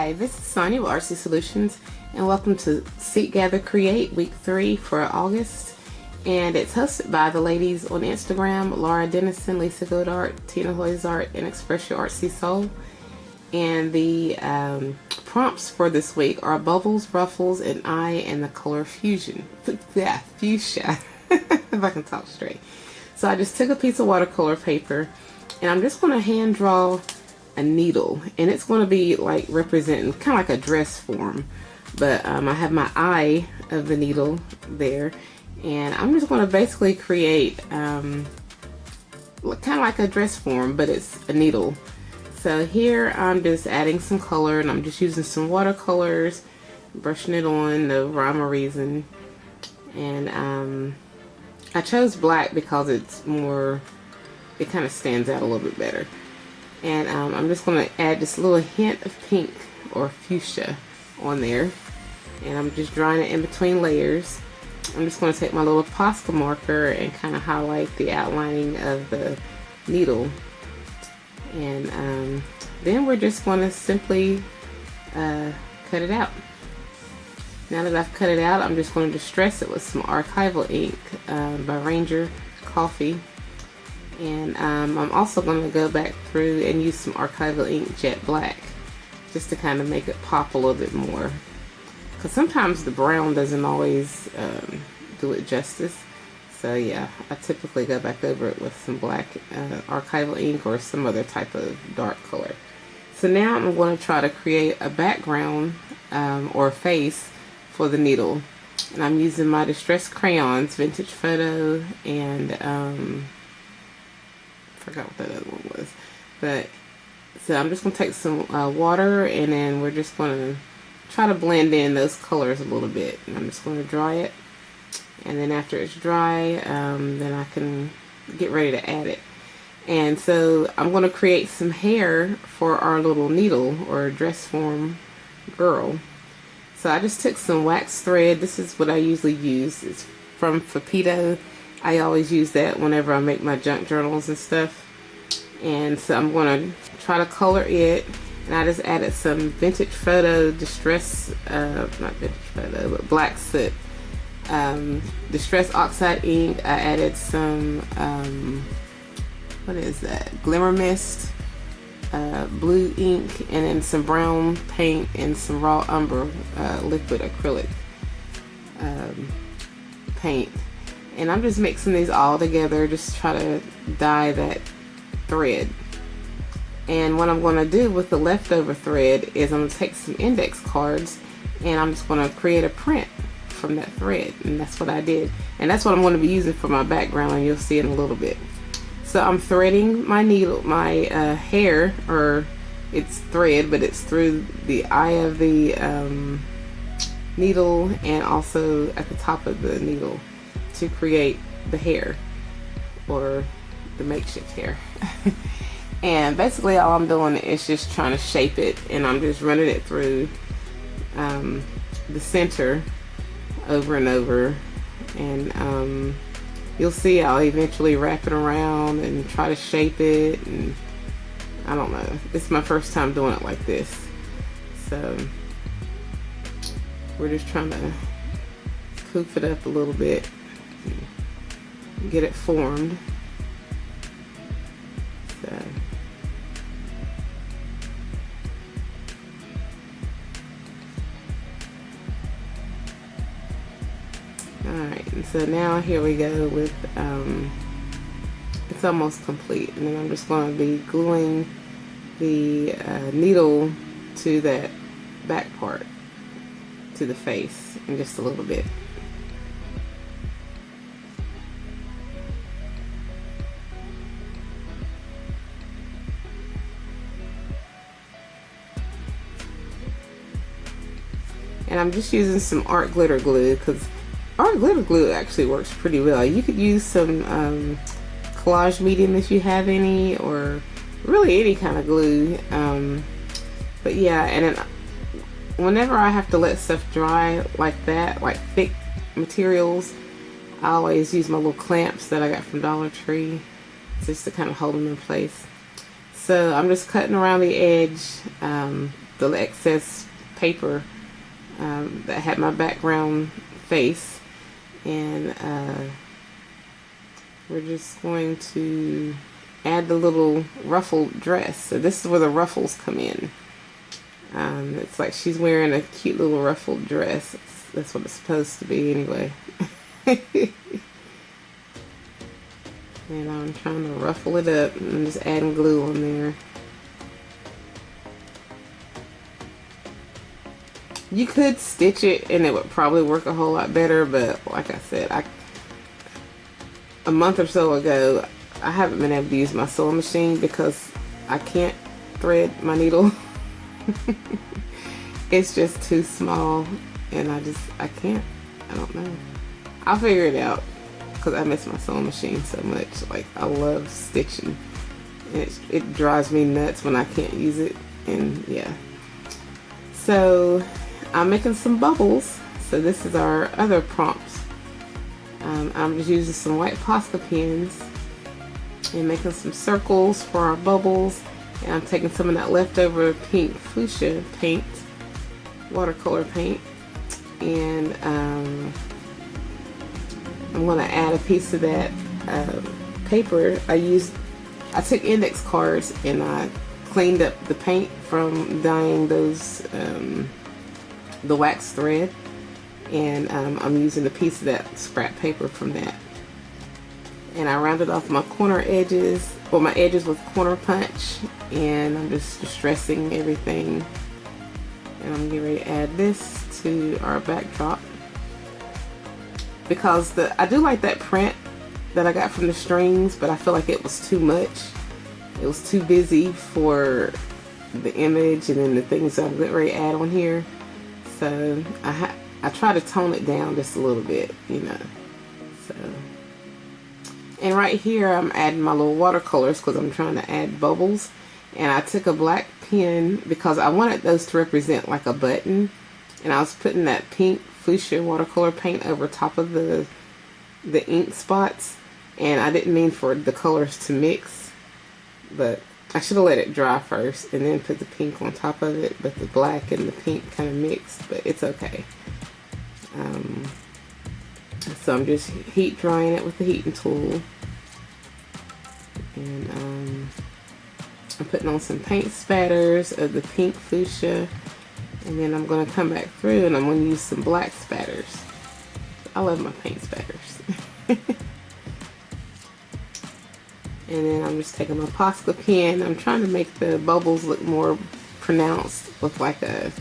Hi, this is Sonia with Artsy Solutions, and welcome to Seek, Gather, Create Week 3 for August. And it's hosted by the ladies on Instagram, Laura Dennison, Lisa Godart, Tina Hoyzart, and Express Your Artsy Soul. And the prompts for this week are bubbles, ruffles, an eye, and the color fusion. Yeah, fuchsia, if I can talk straight. So I just took a piece of watercolor paper, and I'm just going to hand draw a needle, and it's going to be like representing kind of like a dress form, but I have my eye of the needle there, and I'm just going to basically create kind of like a dress form, but it's a needle. So here I'm just adding some color, and I'm just using some watercolors, brushing it on, no rhyme or reason. And I chose black because it's more, it kind of stands out a little bit better. And I'm just going to add just a little hint of pink or fuchsia on there. And I'm just drawing it in between layers. I'm just going to take my little Posca marker and kind of highlight the outlining of the needle. And then we're just going to simply cut it out. Now that I've cut it out, I'm just going to distress it with some Archival ink by Ranger Coffee. And I'm also going to go back through and use some Archival ink Jet Black just to kind of make it pop a little bit more, because sometimes the brown doesn't always do it justice. So yeah, I typically go back over it with some black Archival ink or some other type of dark color. So now I'm going to try to create a background or face for the needle, and I'm using my distressed crayons, Vintage Photo, and forgot what that other one was, but so I'm just going to take some water, and then we're just going to try to blend in those colors a little bit. And I'm just going to dry it, and then after it's dry, then I can get ready to add it. And so I'm going to create some hair for our little needle or dress form girl. So I just took some wax thread. This is what I usually use. It's from Fapito. I always use that whenever I make my junk journals and stuff. And so I'm going to try to color it. And I just added some Vintage Photo Distress, not Vintage Photo, but Black Soot. Distress Oxide ink. I added some, what is that? Glimmer Mist, blue ink, and then some brown paint and some raw Umber liquid acrylic paint. And I'm just mixing these all together, just try to dye that thread. And what I'm going to do with the leftover thread is I'm going to take some index cards, and I'm just going to create a print from that thread. And that's what I did. And that's what I'm going to be using for my background, and you'll see in a little bit. So I'm threading my needle, my hair, or it's thread, but it's through the eye of the needle and also at the top of the needle to create the hair, or the makeshift hair. And basically all I'm doing is just trying to shape it, and I'm just running it through the center over and over, and you'll see I'll eventually wrap it around and try to shape it. And I don't know, it's my first time doing it like this, so we're just trying to poof it up a little bit, get it formed. So alright, and so now here we go with it's almost complete, and then I'm just going to be gluing the needle to that back part, to the face, in just a little bit. And I'm just using some art glitter glue, because art glitter glue actually works pretty well. You could use some collage medium if you have any, or really any kind of glue. But yeah, and then whenever I have to let stuff dry like that, like thick materials, I always use my little clamps that I got from Dollar Tree just to kind of hold them in place. So I'm just cutting around the edge the excess paper that had my background face, and we're just going to add the little ruffled dress. So this is where the ruffles come in. It's like she's wearing a cute little ruffled dress. That's what it's supposed to be anyway. And I'm trying to ruffle it up, and I'm just adding glue on there. You could stitch it and it would probably work a whole lot better, but like I said, a month or so ago, I haven't been able to use my sewing machine because I can't thread my needle. It's just too small, and I can't. I don't know. I'll figure it out because I miss my sewing machine so much. Like, I love stitching, and it drives me nuts when I can't use it. And yeah, so I'm making some bubbles. So this is our other prompts. I'm just using some white Posca pens and making some circles for our bubbles. And I'm taking some of that leftover pink fuchsia paint, watercolor paint, and I'm going to add a piece of that paper. I took index cards and I cleaned up the paint from dyeing those, the wax thread, and I'm using a piece of that scrap paper from that. And I rounded off my corner edges, or my edges with corner punch, and I'm just distressing everything. And I'm getting ready to add this to our backdrop because I do like that print that I got from the strings, but I feel like it was too much. It was too busy for the image and then the things I'm getting ready to add on here. So I try to tone it down just a little bit, you know. So, and right here I'm adding my little watercolors because I'm trying to add bubbles. And I took a black pen because I wanted those to represent like a button, and I was putting that pink fuchsia watercolor paint over top of the ink spots, and I didn't mean for the colors to mix, but I should have let it dry first and then put the pink on top of it, but the black and the pink kind of mixed, but it's okay. So I'm just heat drying it with the heating tool, and I'm putting on some paint spatters of the pink fuchsia, and then I'm going to come back through and I'm going to use some black spatters. I love my paint spatters. And then I'm just taking my Posca pen. I'm trying to make the bubbles look more pronounced with like a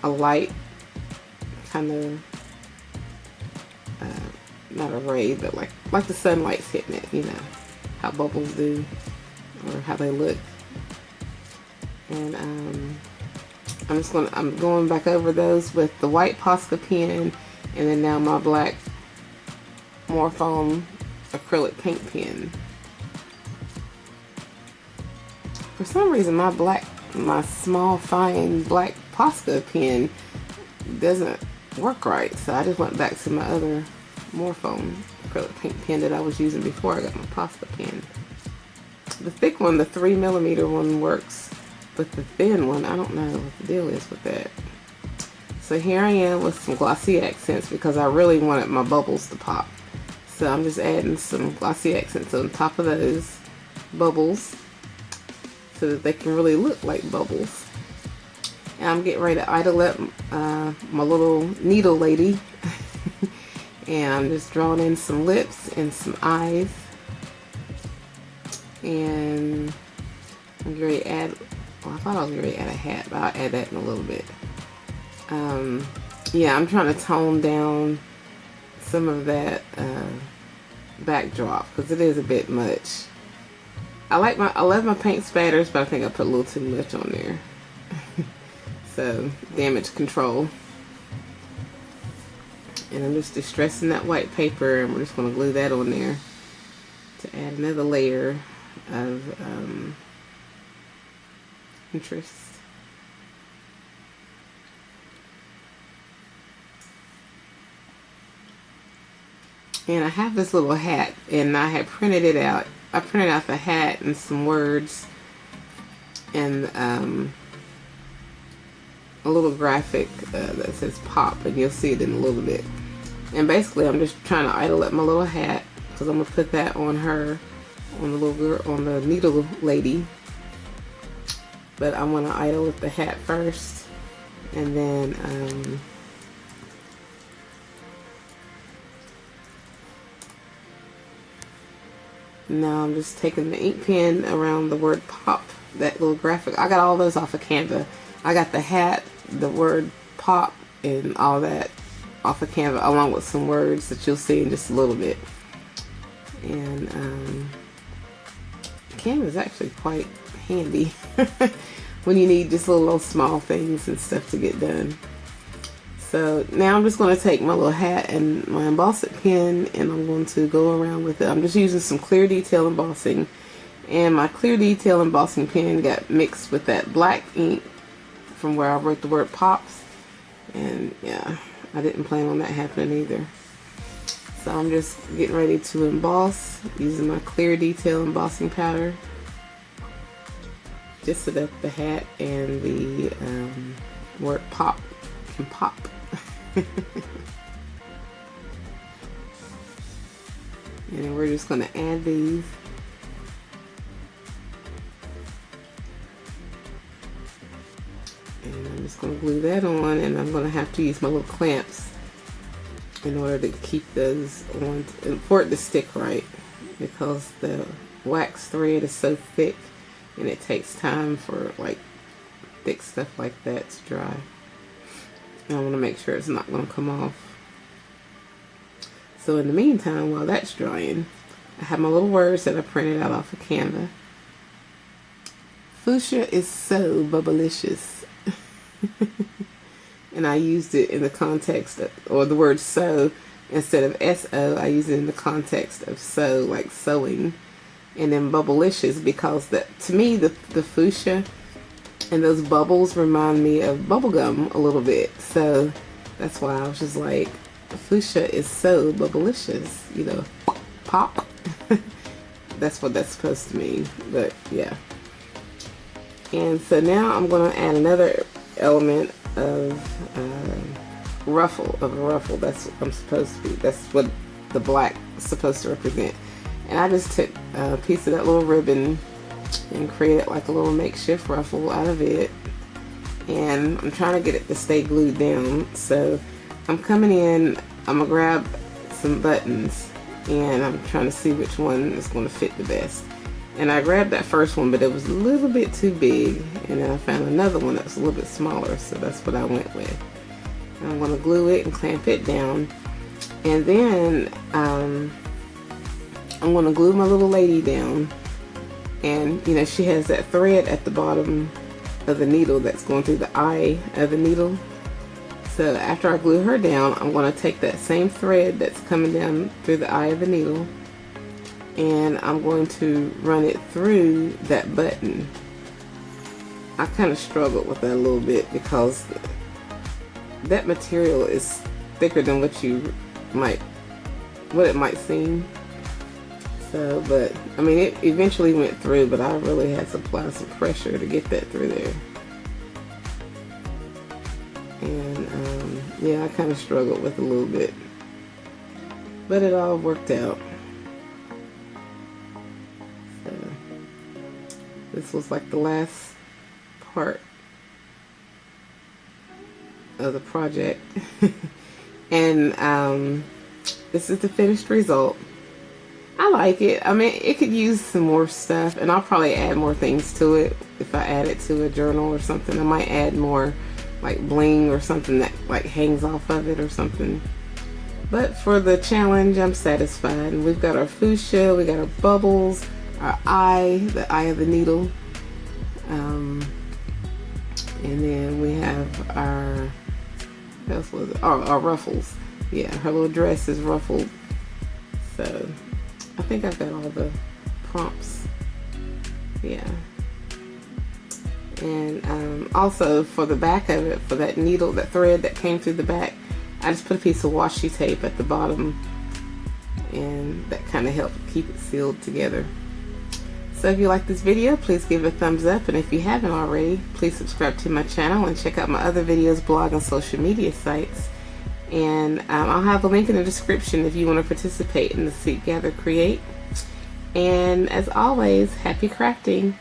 light kind of, not a ray, but like the sunlight's hitting it, you know, how bubbles do, or how they look. And I'm going back over those with the white Posca pen, and then now my black Morfone acrylic paint pen. For some reason my small fine black Posca pen doesn't work right, so I just went back to my other Morfone acrylic paint pen that I was using before I got my Posca pen. The thick one, the 3mm one, works, but the thin one, I don't know what the deal is with that. So here I am with some glossy accents because I really wanted my bubbles to pop. So I'm just adding some glossy accents on top of those bubbles so that they can really look like bubbles. And I'm getting ready to idle up my little needle lady. And I'm just drawing in some lips and some eyes. And I'm getting ready to add, well, I thought I was going to add a hat, but I'll add that in a little bit. Yeah, I'm trying to tone down some of that backdrop because it is a bit much. I love my paint spatters, but I think I put a little too much on there. So, damage control. And I'm just distressing that white paper, and we're just going to glue that on there to add another layer of interest. And I have this little hat, and I had printed it out. I printed out the hat and some words, and a little graphic that says pop, and you'll see it in a little bit. And basically I'm just trying to idle at my little hat, because I'm going to put that on her, on the little girl, on the needle lady. But I want to idle with the hat first, and then now I'm just taking the ink pen around the word pop, that little graphic. I got all those off of Canva. I got the hat, the word pop, and all that off of Canva, along with some words that you'll see in just a little bit. And Canva is actually quite handy when you need just little small things and stuff to get done. So now I'm just going to take my little hat and my embossing pen, and I'm going to go around with it. I'm just using some clear detail embossing, and my clear detail embossing pen got mixed with that black ink from where I wrote the word pops, and yeah, I didn't plan on that happening either. So I'm just getting ready to emboss using my clear detail embossing powder, just so that the hat and the word pop can pop. And then we're just going to add these. And I'm just going to glue that on, and I'm going to have to use my little clamps in order to keep those on, and for it to stick right, because the wax thread is so thick and it takes time for like thick stuff like that to dry. And I want to make sure it's not going to come off. So in the meantime, while that's drying, I have my little words that I printed out off of Canva. Fuchsia is so bubblicious. And I used it in the context of, or the word sew, instead of S-O, I used it in the context of sew, like sewing. And then bubblicious, because to me, the fuchsia and those bubbles remind me of bubblegum a little bit. So that's why I was just like, fuchsia is so bubblicious, you know, pop. That's what that's supposed to mean, but yeah. And so now I'm going to add another element of a ruffle. That's what I'm supposed to be. That's what the black is supposed to represent. And I just took a piece of that little ribbon and created like a little makeshift ruffle out of it. And I'm trying to get it to stay glued down. So I'm coming in, I'm gonna grab some buttons, and I'm trying to see which one is going to fit the best. And I grabbed that first one, but it was a little bit too big, and then I found another one that was a little bit smaller, so that's what I went with. And I'm going to glue it and clamp it down, and then I'm going to glue my little lady down. And you know, she has that thread at the bottom of the needle that's going through the eye of the needle. So after I glue her down, I'm going to take that same thread that's coming down through the eye of the needle, and I'm going to run it through that button. I kind of struggled with that a little bit because that material is thicker than what it might seem. So, but I mean, it eventually went through, but I really had to apply some pressure to get that through there. And yeah, I kind of struggled with it a little bit, but it all worked out. So this was like the last part of the project. And this is the finished result. I like it. I mean, it could use some more stuff, and I'll probably add more things to it. If I add it to a journal or something, I might add more like bling or something that like hangs off of it or something. But for the challenge, I'm satisfied. And we've got our fuchsia, we got our bubbles, our eye, the eye of the needle, and then we have our, what else was it? Our ruffles. Yeah, her little dress is ruffled. So I think I've got all the prompts. Yeah. And also for the back of it, for that needle, that thread that came through the back, I just put a piece of washi tape at the bottom, and that kind of helped keep it sealed together. So if you like this video, please give it a thumbs up, and if you haven't already, please subscribe to my channel and check out my other videos, blog, and social media sites. And I'll have a link in the description if you want to participate in the Seek, Gather, Create. And as always, happy crafting!